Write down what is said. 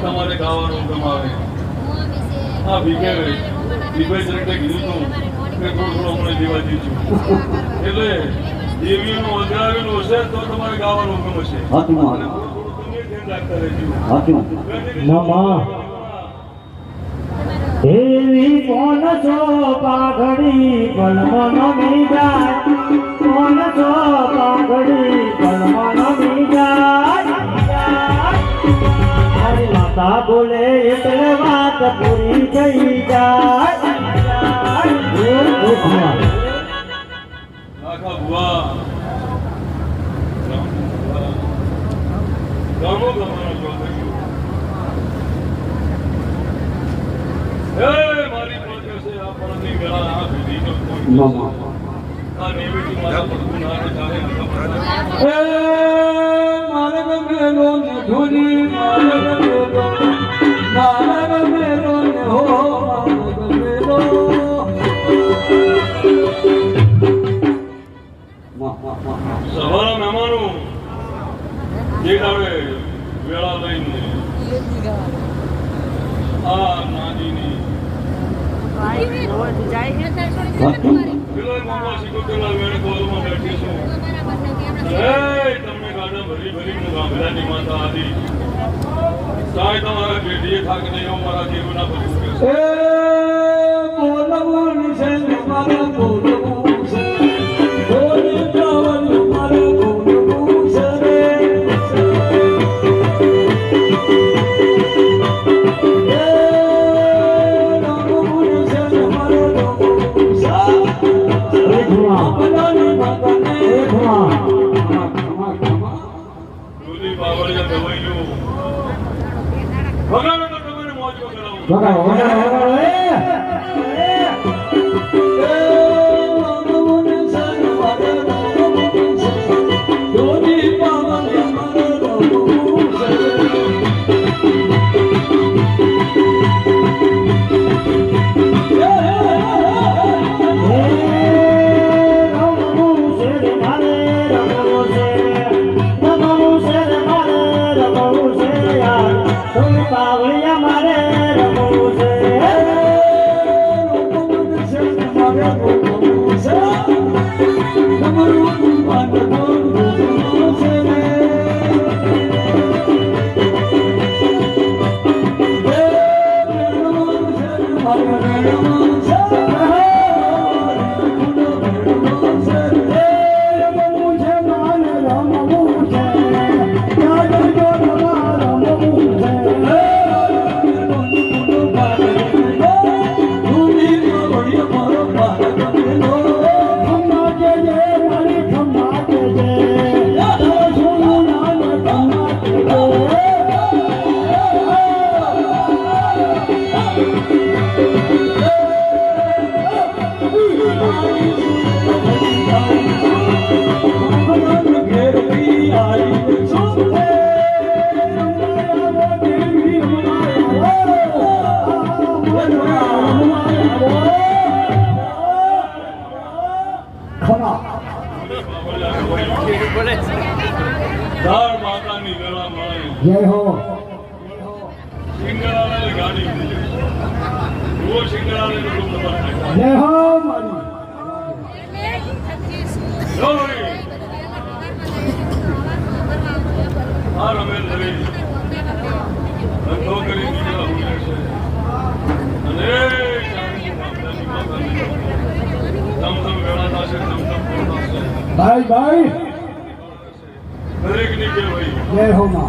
તમારે ગાવાનું ગમાવે હા ભીગે દીભાઈ તરીકે કીધું કે થોડું હમણાં જીવા દઈશું એટલે દેવીનું અજરાવેલું હશે તો તમારે ગાવાનું ગમશે દેવી કોણ છો પાઘડી કલમન મીજા કોણ છો પાઘડી કલમન મીજા માતા બોલે એટલે વાત પૂરી થઈ જાય આખા ભુવા ગામો ગમાનો જો મારી પાસે છે આપણને ગળા આ વિધિનો કોઈ આ નેવીટી મારા પડતું ના ચાલે મારે ગમેલો ને ધોની મારે ગમેલો ને હો મારે ગમેલો સવારના મહેમાનો જે દાડે વેળા લઈને આ નાદીની પેલો મામા શીખોતેલા વેણ કોલમાં બેઠીશું તમને ગાડા ભરી ભરી હું ગામડાની માતા આદિ સાંઈ તમારા પેઢીએ થાક નહીં એવું મારા દેવના ભર્યું છે બોલવું છે મારા બોલવું છે બોલી જવાનું મારા બોલવું છે વગાડો તો તમને મોજ કરાવું વગાડો જય હો સિંગરાને ગાડી વો સિંગરાને જય હો મારી આ રમેલ ધરી ધંધો કરી દીધો હું છે અને તમ વેળા થશે તમ પૂર્ણ થશે ભાઈ ભાઈ દરેકની કહેવાય જય હો માં